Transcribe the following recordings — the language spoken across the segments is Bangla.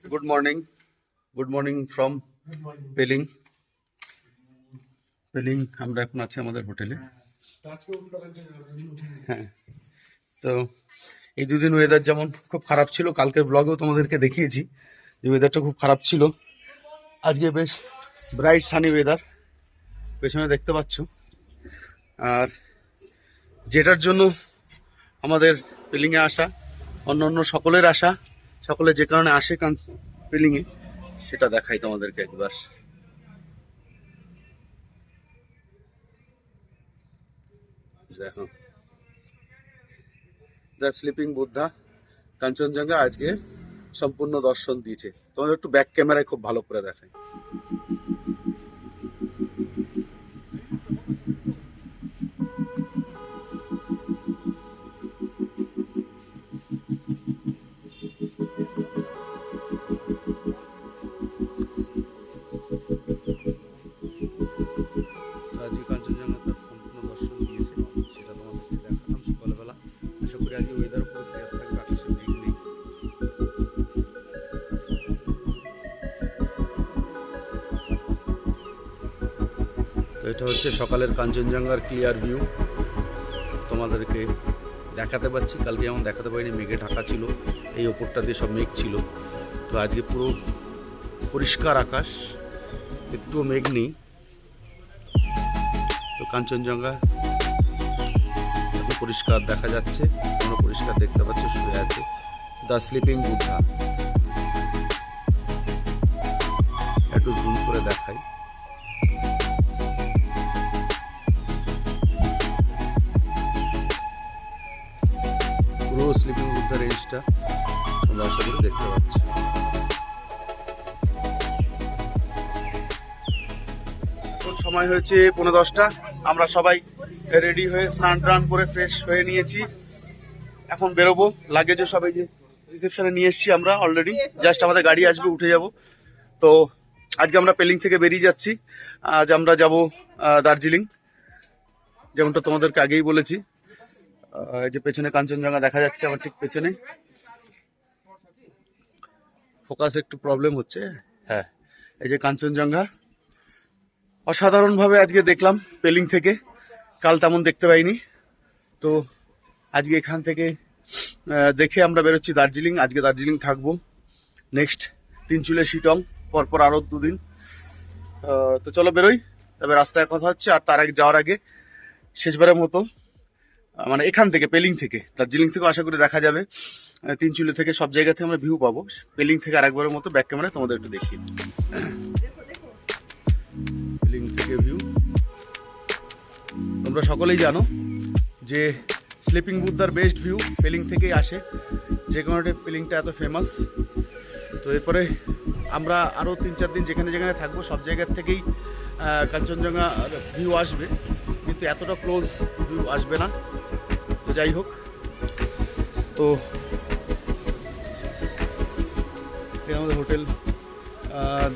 Good morning. Good morning from Peling. Peling আমরা এখন আছি আমাদের হোটেলে। হ্যাঁ, তো এই দুদিন ওয়েদার যেমন খুব খারাপ ছিল, কালকের ব্লগেও তোমাদেরকে দেখিয়েছি যে ওয়েদারটা খুব খারাপ ছিল। আজকে বেশ ব্রাইট সানি ওয়েদার পেছনে দেখতে পাচ্ছ। আর যেটার জন্য আমাদের পেলিংয়ে আসা, অন্য সকলের আসা, সকলে যে কারণে আসে পেলিংয়ে, সেটা দেখাই তোমাদেরকে একবার। দেখো, দ্য স্লিপিং বুদ্ধা কাঞ্চনজঙ্ঘা আজকে সম্পূর্ণ দর্শন দিয়েছে। তোমাদের একটু ব্যাক ক্যামেরায় খুব ভালো করে দেখাই। আজকে কাঞ্চনজঙ্ঘা তার সম্পূর্ণ দর্শন দিয়েছে, সেটা তোমাদেরকে দেখালাম সকালবেলা। আশা করি আজকে ওয়েদার পুরো ক্লিয়ার থাকবে, আকাশে মেঘ নেই। তো এটা হচ্ছে সকালের কাঞ্চনজঙ্ঘার ক্লিয়ার ভিউ, তোমাদেরকে দেখাতে পাচ্ছি। কালকে যেমন দেখাতে পারিনি, মেঘে ঢাকা ছিল, এই ওপরটা দিয়ে সব মেঘ ছিল। তো আজকে পুরো পরিষ্কার আকাশ, একটুও মেঘ নেই। তো কাঞ্চনজঙ্ঘা পরিষ্কার দেখা যাচ্ছে, কোনো পরিষ্কার দেখতে পাচ্ছে, শুয়ে আছে দ্য স্লিপিং বুদ্ধা। একটু জুম করে দেখাই। পুরো স্লিপিং বুদ্ধা রেঞ্জটা তোমরা আশা করি দেখতে পাচ্ছ। এখন সময় হয়েছে 9:10। আমরা সবাই রেডি হয়ে স্নান টান করে ফ্রেশ হয়ে নিয়েছি, এখন বেরোবো। লাগেজও সবাই যে রিসেপশনে নিয়ে এসেছি আমরা অলরেডি, জাস্ট আমাদের গাড়ি আসবে, উঠে যাব। তো আজকে আমরা পেলিং থেকে বেরিয়ে যাচ্ছি। আজ আমরা যাব দার্জিলিং, যেমনটা তোমাদেরকে আগেই বলেছি। এই যে পেছনে কাঞ্চনজঙ্ঘা দেখা যাচ্ছে আমার ঠিক পেছনে। ফোকাস একটু প্রবলেম হচ্ছে। হ্যাঁ, এই যে কাঞ্চনজঙ্ঘা অসাধারণভাবে আজকে দেখলাম পেলিং থেকে, কাল তেমন দেখতে পাইনি। তো আজকে এখান থেকে দেখে আমরা বেরোচ্ছি দার্জিলিং। আজকে দার্জিলিং থাকবো, নেক্সট তিনচুলে শিটং, পরপর আরও 2 দিন। তো চলো বেরোই, তবে রাস্তায় কথা হচ্ছে। আর তার আগে যাওয়ার আগে শেষবারের মতো, মানে এখান থেকে পেলিং থেকে দার্জিলিং থেকে আশা করি দেখা যাবে, তিনচুলে থেকে সব জায়গা থেকে আমরা ভিউ পাবো। পেলিং থেকে আরেকবারের মতো ব্যাক ক্যামেরায় তোমাদের একটু দেখি পেলিং থেকে ভিউ। তোমরা সকলেই জানো যে স্লিপিং বুদ্ধার বেস্ট ভিউ পেলিং থেকেই আসে, যে কারণে পেলিংটা এত ফেমাস। তো এরপরে আমরা আরও 3-4 দিন যেখানে যেখানে থাকবো, সব জায়গার থেকেই কাঞ্চনজঙ্ঘা ভিউ আসবে, কিন্তু এতটা ক্লোজ ভিউ আসবে না। তো যাই হোক, তো আমাদের হোটেল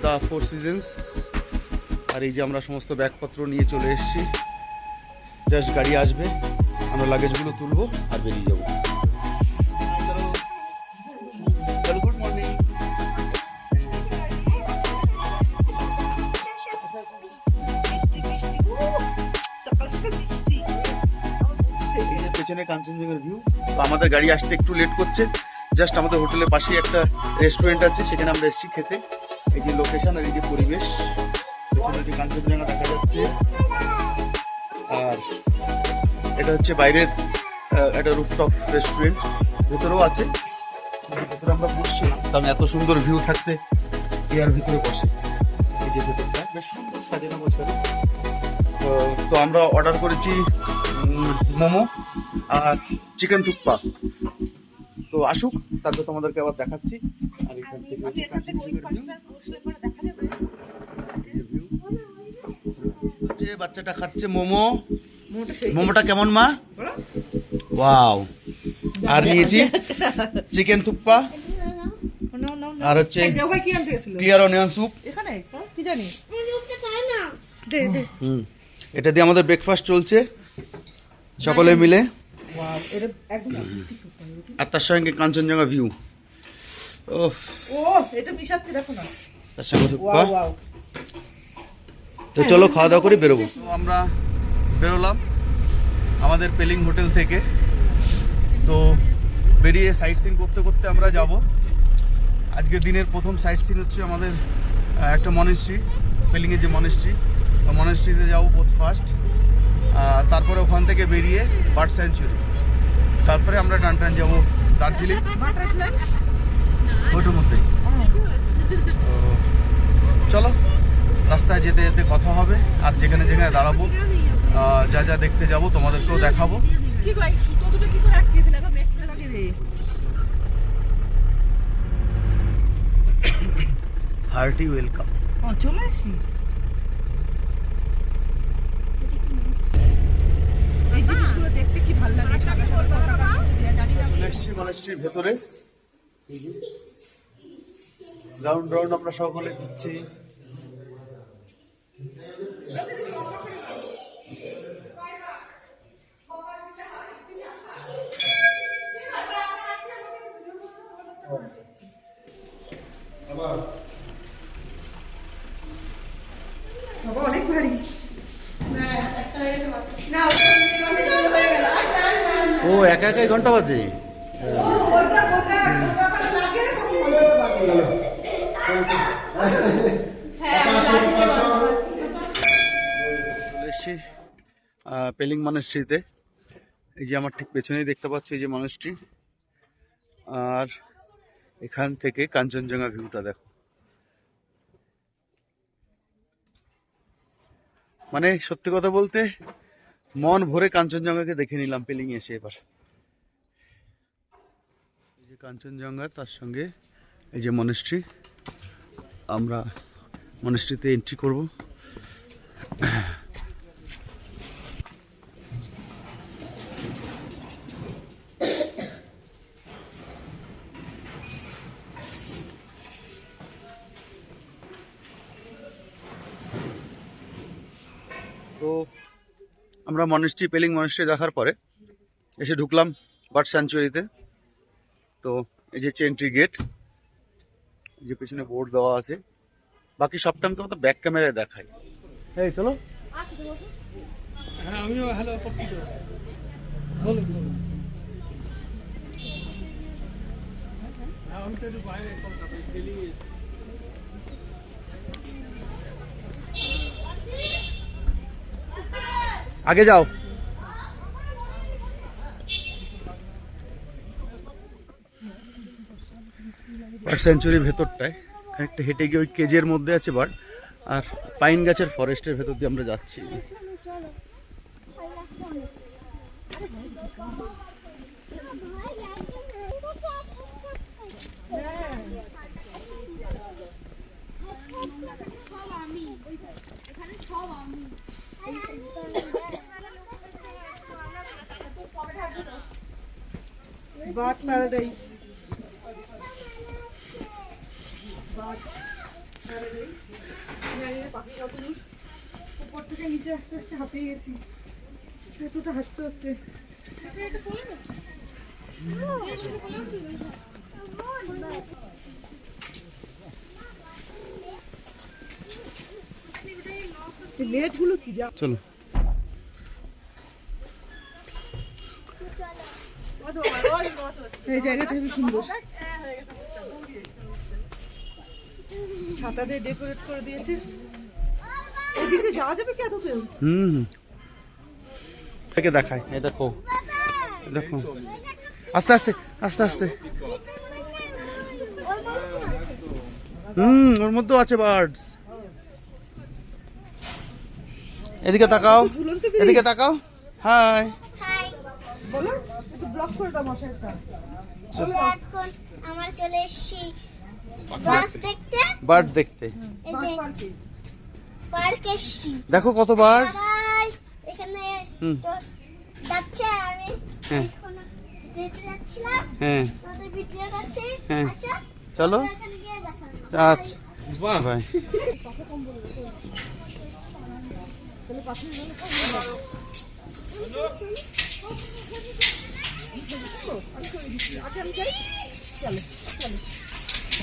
দ্য 4 সিজনস। আর এই যে আমরা সমস্ত ব্যাগপত্র নিয়ে চলে এসেছি, জাস্ট গাড়ি আসবে, আমরা লাগেজগুলো তুলবো আর বেরিয়ে যাবো। Good morning. পেছনে কাঞ্চনজঙ্ঘার ভিউ। তো আমাদের গাড়ি আসতে একটু লেট করছে, জাস্ট আমাদের হোটেলের পাশেই একটা রেস্টুরেন্ট আছে, সেখানে আমরা এসেছি খেতে। এই যে লোকেশন আর এই যে পরিবেশ, পেছনে যে কাঞ্চনজঙ্ঘা দেখা যাচ্ছে। আর এটা হচ্ছে বাইরের একটা রুফটপ রেস্টুরেন্ট, ভেতরেও আছে। ভেতরে আমরা বসছিলাম, কারণ এত সুন্দর ভিউ থাকতে কে আর ভিতরে বসে। এই যে ভেতরটা বেশ সুন্দর সাজানো গোছানো। তো আমরা অর্ডার করেছি মোমো আর চিকেন থুপ্পা। তো আসুক, তারপর তোমাদেরকে আবার দেখাচ্ছি। আর এখান থেকে বাচ্চাটা খাচ্ছে মোমো। মোমোটা কেমন মা? ওয়াও। আর নিয়েছি চিকেন থুপ্পা, আর হচ্ছে ক্লিয়ার অনিয়ন স্যুপ। এটা দিয়ে আমাদের ব্রেকফাস্ট চলছে সকলে মিলে। আর তার সঙ্গে কাঞ্চনজঙ্ঘা ভিউ। ওফ, ও এটা মিশাচ্ছে দেখো না। তার সঙ্গে থুকপা। Wow wow. তো চলো খাওয়া দাওয়া করে বেরোবো। তো আমরা বেরোলাম আমাদের পেলিং হোটেল থেকে। তো বেরিয়ে সাইট সিন করতে করতে আমরা যাব। আজকে দিনের প্রথম সাইট সিন হচ্ছে আমাদের একটা মনেস্ট্রি, পেলিংয়ের যে মনেস্ট্রিতে যাবো ফার্স্ট। তারপরে ওখান থেকে বেরিয়ে বার্ড স্যাঞ্চুরি, তারপরে আমরা টান যাবো দার্জিলিং বাটারফ্লাই ওইটার মধ্যে। চলো রাস্তায় যেতে যেতে কথা হবে, আর যেখানে যেখানে দাঁড়াবো যা যা দেখতে যাব তোমাদেরকেও দেখাবো। কি ভাই সুতো দুটো কি করে আটকে দিলে? আমি এক্সট্রা লাগিয়ে দিই। Hearty welcome. চলে আসি। এই জিনিসগুলো দেখতে কি ভালো লাগে। সাদা সাদা পতাকা দেয়া জানি না। চলে এসেছি মনেস্ট্রির ভেতরে। রাউন্ড রাউন্ড আমরা সকলে দিচ্ছি। বাবা অনেক ভারী। ও একা একাই ঘন্টা বাজে। চলে এসছি পেলিং মনেস্ট্রিতে। এই যে আমার ঠিক পেছনেই দেখতে পাচ্ছি এই যে মনেস্ট্রি, আর এখান থেকে কাঞ্চনজঙ্ঘা ভিউটা দেখো। মানে সত্যি কথা বলতে মন ভরে কাঞ্চনজঙ্ঘাকে দেখে নিলাম পেলিং এসে। এবার এই যে কাঞ্চনজঙ্ঘা, তার সঙ্গে এই যে মনেস্ট্রি। আমরা মনেস্ট্রিতে এন্ট্রি করব। তো আমরা মনেস্ট্রি, পেলিং মনেস্ট্রি দেখার পরে এসে ঢুকলাম বার্ড স্যাঞ্চুরিতে। তো এই যে এন্ট্রি গেট, এই যে পেছনে বোর্ড দেওয়া আছে। বাকি সব টাইম তো ব্যাক ক্যামেরায় দেখাই। এই চলো। হ্যাঁ আমিও হ্যালো করছি তো। বলুন বলুন। আমি তো একটু বাইরে কলকাতায় দিল্লি এসেছি। আগে যাও। বার্ড স্যাঞ্চুরির ভেতরটায় খানিকটা হেঁটে গিয়ে ওই কেজের মধ্যে আছে বার্ড, আর পাইন গাছের ফরেস্টের ভেতর দিয়ে আমরা যাচ্ছি। Bird paradise. উপর থেকে নিচে আস্তে আস্তে হাঁপিয়ে গেছি, এতটা হাঁটতে হচ্ছে। লেট গুলো কি যা। চলো। এই জায়গাটা খুবই সুন্দর, ছাতা দিয়ে ডেকোরেট করে দিয়েছে। এদিকে যাওয়া যাবে কি এততেও? এটাকে দেখাই। এই দেখো, দেখো আস্তে আস্তে আস্তে আস্তে। ওর মধ্যেও আছে বার্ডস। এদিকে তাকাও, এদিকে তাকাও। হাই বলো একটু ব্লক করে দাও মশাইটা। চলো এখন আমরা চলে এসেছি বার্ড দেখতে। বার্ড দেখতে এই যে পার্ক এসেছি। দেখো কত বার্ড এখানে যাচ্ছে। আমি হ্যাঁ এখন দেখতে যাচ্ছিলাম। হ্যাঁ আমাদের ভিডিও করছে। হ্যাঁ আসো চলো। এখানে গিয়ে দেখাবো। আচ্ছা বাই।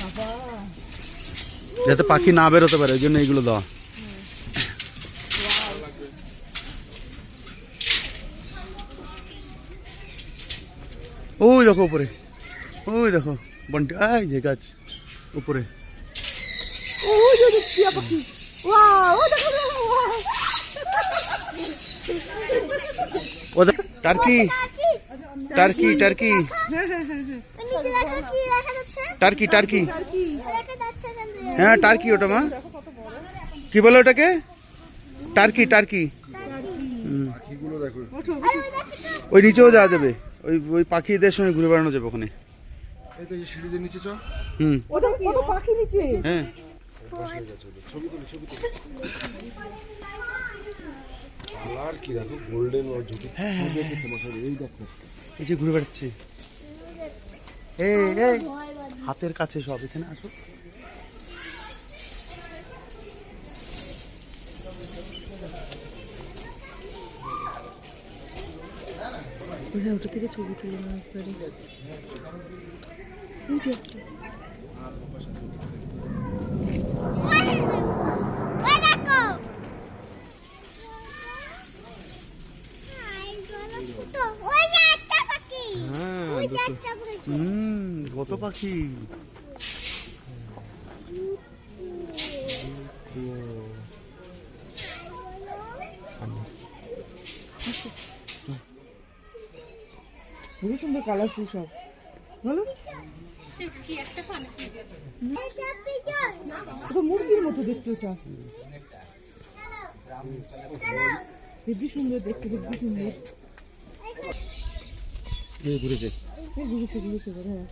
বাবা, যাতে পাখি না বেরোতে পারে ওই জন্য এইগুলো দেওয়া। ওই দেখো উপরে, ওই দেখো বন্টি, এই যে গাছ উপরে। ওই যে যে টিয়া পাখি, ওয়াও, ও দেখো, ওয়াও। ও দেখ, টার্কি টার্কি টার্কি হ্যাঁ হ্যাঁ হ্যাঁ হ্যাঁ, নিচে দেখো কি দেখা যাচ্ছে? Turkey turkey turkey. দেখা যাচ্ছে কেন? হ্যাঁ টার্কি ওটা মা, কি বলে ওটাকে? Turkey turkey. হুম। ওঠো, ওই নিচেও যাওয়া যাবে, ওই ওই পাখিদের সঙ্গে ঘুরে বেড়ানো যাবে ওখানে। হুম ওদের কত পাখি নিচে। হ্যাঁ এই যে ঘুরে বেড়াচ্ছে, এই এই হাতের কাছে সব, এখানে আসো। হ্যাঁ, ওটা থেকে ছবি তুলে নেওয়া একবারে। এই যে একটা। ওই দেখো। তো ওই যে একটা পাখি। ওই যে একটা পড়েছে। কত পাখি। খুবই সুন্দর কালারফুল সব, বলো। এটা পিজন। ওটা মুরগির মতো দেখতে, ওটা হেবি সুন্দর দেখতে, হেবি সুন্দর। এই ঘুরেছে, হ্যাঁ ঘুরেছে ঘুরেছে, হ্যাঁ।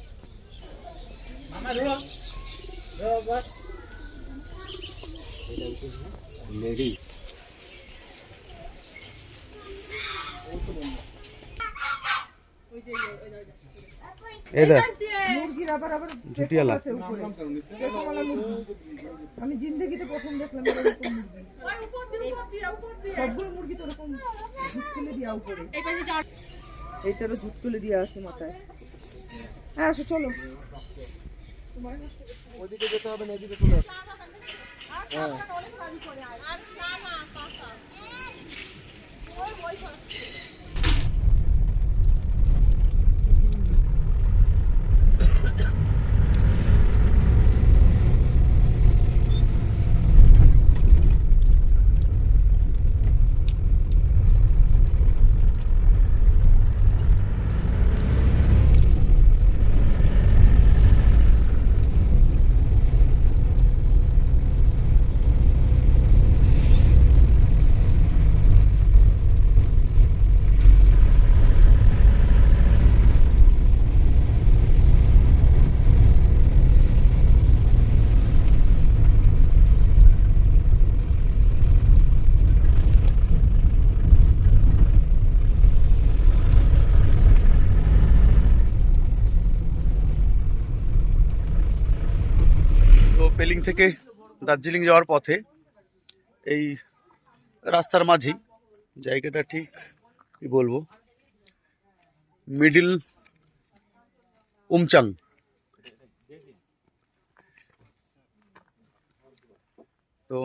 এই দেখ মুরগির আবার আবার ঝুটিয়ালা। আছে উপরে, পেখমওয়ালা মুরগি। আমি জিন্দেগিতে প্রথম দেখলাম এরকম মুরগি। সবগুলো মুরগি তো এরকম ঝুট তুলে দেওয়া উপরে, এইটারও ঝুট তুলে দেওয়া আছে মাথায়। হ্যাঁ আসো চলো। ওদিকে যেতে হবে না, এদিকে চলে আসো। পেলিং থেকে দার্জিলিং যাওয়ার পথে এই রাস্তার মাঝেই জায়গাটা ঠিক কি বলবো, মিডিল উমচাং। তো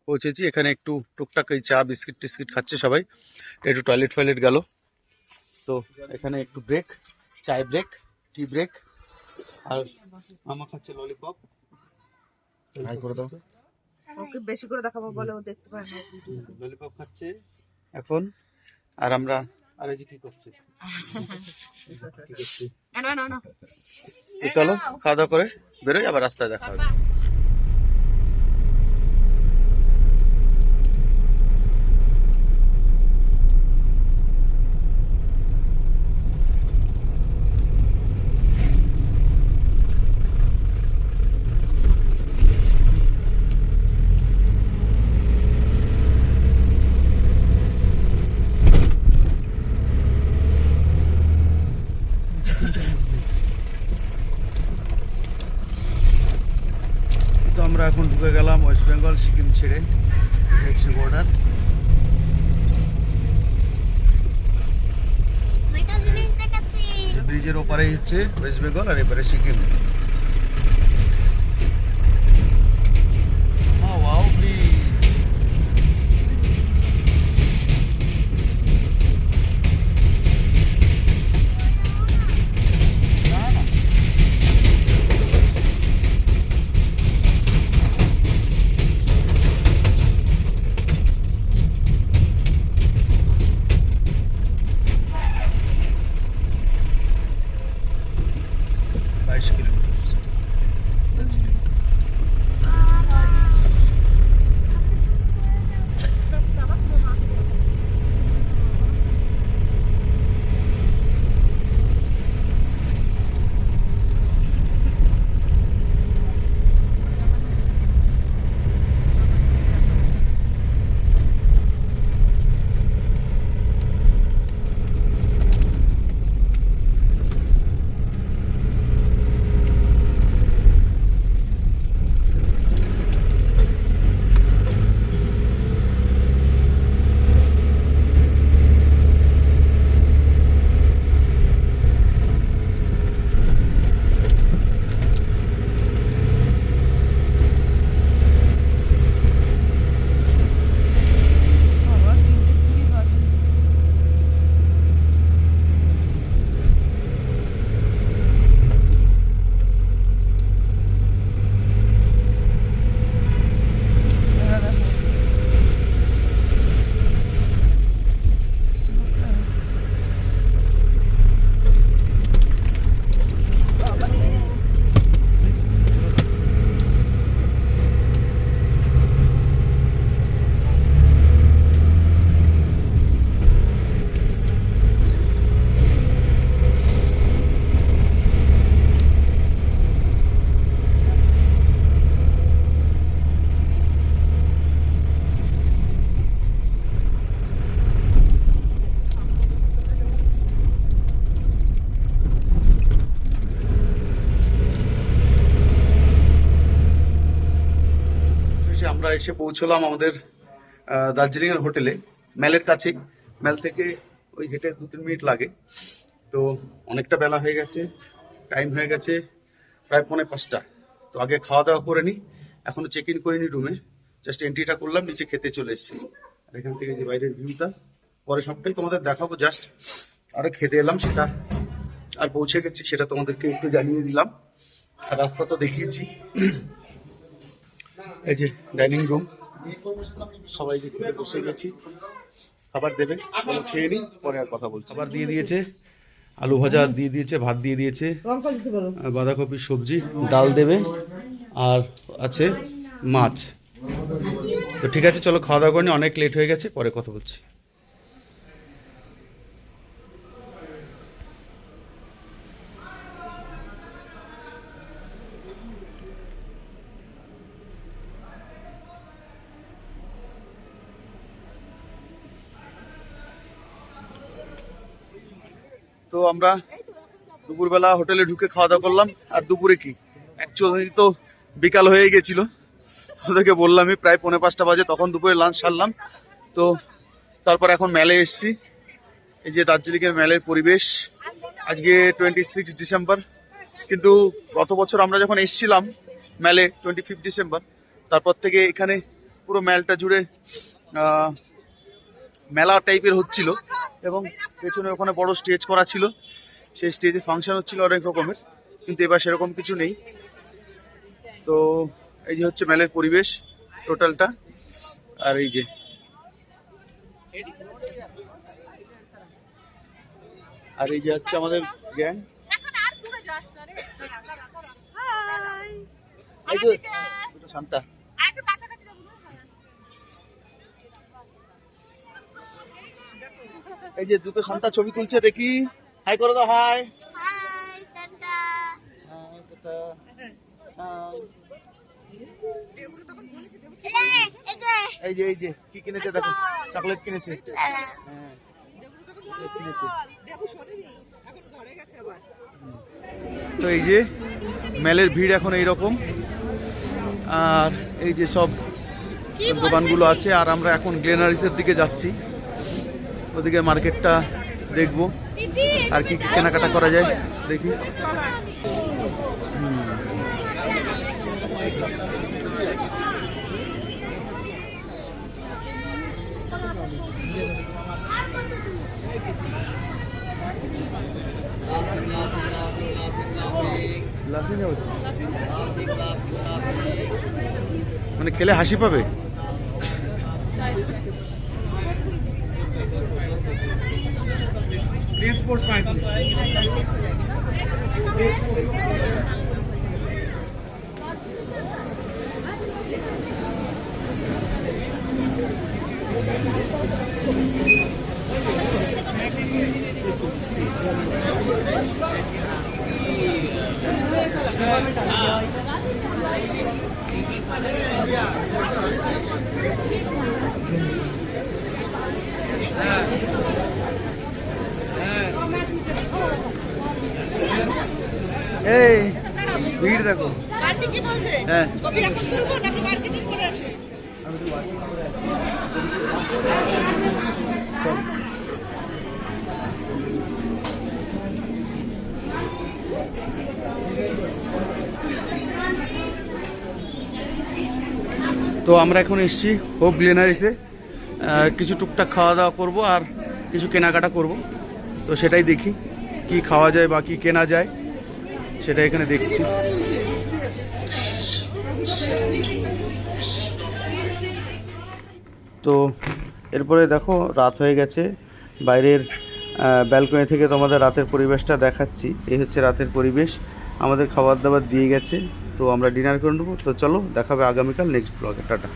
পৌঁছেছি এখানে, একটু টুকটাক এই চা বিস্কিট টিস্কিট খাচ্ছে সবাই, একটু টয়লেট ফয়লেট গেল। তো এখানে একটু ব্রেক, চায় ব্রেক, টি ব্রেক, আর মামা খাচ্ছে ললিপপ। ওকে বেশি করে দেখাবো বলে ও দেখতে পায় না। ললিপপ খাচ্ছে এখন, আর আমরা আর এই যে কি করছে, তো চলো খাওয়া দাওয়া করে বেরোই, আবার রাস্তায় দেখা হবে। তো আমরা এখন ঢুকে গেলাম ওয়েস্ট বেঙ্গল, সিকিম ছেড়ে, হচ্ছে বর্ডার। ওইটা জিনিস দেখাচ্ছি। ব্রিজের ওপারেই হচ্ছে ওয়েস্ট বেঙ্গল, আর এপারে সিকিম। আমরা এসে পৌঁছলাম আমাদের দার্জিলিং এর হোটেলে, ম্যালের কাছেই। ম্যাল থেকে ওই হেঁটে 2-3 মিনিট লাগে। তো অনেকটা বেলা হয়ে গেছে, টাইম হয়ে গেছে প্রায় 4:45। তো আগে খাওয়া দাওয়া করে নিই, এখনো চেক ইন করিনি রুমে, জাস্ট এন্ট্রিটা করলাম, নিচে খেতে চলে এসেছি। আর এখান থেকে যে বাইরের ভিউটা পরে সবটাই তোমাদের দেখাবো, জাস্ট আরে খেতে এলাম, সেটা আর পৌঁছে গেছি সেটা তোমাদেরকে একটু জানিয়ে দিলাম। আর রাস্তা তো দেখিয়েছি। এই যে ডাইনিং রুম, সবাই যে খেতে বসে গেছি, খাবার দেবে, চলো খেয়ে নিই, পরে আর কথা বলছি। খাবার দিয়ে দিয়েছে, আলু ভাজা দিয়ে দিয়েছে, ভাত দিয়ে দিয়েছে, বাঁধাকপির সবজি, ডাল দেবে, আর আছে মাছ। তো ঠিক আছে, চলো খাওয়া দাওয়া করিনি, অনেক লেট হয়ে গেছে, পরে কথা বলছি। তো আমরা দুপুরবেলা হোটেলে ঢুকে খাওয়া দাওয়া করলাম। আর দুপুরে কি, অ্যাকচুয়ালি তো বিকাল হয়ে গেছিল, ওদেরকে বললামই, প্রায় 4:45 বাজে, তখন দুপুরে লাঞ্চ সারলাম। তো তারপর এখন মেলে এসছি। এই যে দার্জিলিংয়ের মেলের পরিবেশ। আজকে 26 ডিসেম্বর, কিন্তু গত বছর আমরা যখন এসছিলাম মেলে 25 ডিসেম্বর, তারপর থেকে এখানে পুরো মেলটা জুড়ে মেলা টাইপের হচ্ছিল, এবং পেছনে ওখানে বড় স্টেজ করা ছিল, সেই স্টেজে ফাংশন হচ্ছিল অনেক রকমের, কিন্তু এবার সেরকম কিছু নেই। তো এই যে হচ্ছে মেলের পরিবেশ টোটালটা। আর এই যে হচ্ছে আমাদের গ্যাং। এই যে দুটো শান্তা, এই যে দুটো শান্তা ছবি তুলছে, দেখি হাই করে দাও। হাই এই যে কি কিনেছে দেখো, চকলেট কিনেছে। তো এই যে মেলের ভিড় এখন এইরকম। আর এই যে সব দোকানগুলো আছে। আর আমরা এখন গ্লেনারিসের দিকে যাচ্ছি, ওদিকে মার্কেটটা দেখবো আর কি কেনাকাটা করা যায় দেখি। মানে খেলে হাসি পাবে। এই ভিড় দেখো। হ্যাঁ তো আমরা এখন এসেছি হোপ গ্লেনারিসে, কিছু টুকটাক খাওয়া দাওয়া করব আর কিছু কেনাকাটা করব। তো সেটাই দেখি কি খাওয়া যায় বা কি কেনা যায়, সেটা এখানে দেখছি। তো এরপরে দেখো রাত হয়ে গেছে, বাইরের ব্যালকনি থেকে তোমাদের রাতের পরিবেশটা দেখাচ্ছি। এই হচ্ছে রাতের পরিবেশ। আমাদের খাবার দাবার দিয়ে গেছে, তো আমরা ডিনার করে নেবো। তো চলো, দেখাবে আগামীকাল নেক্সট ব্লগে। টাটা।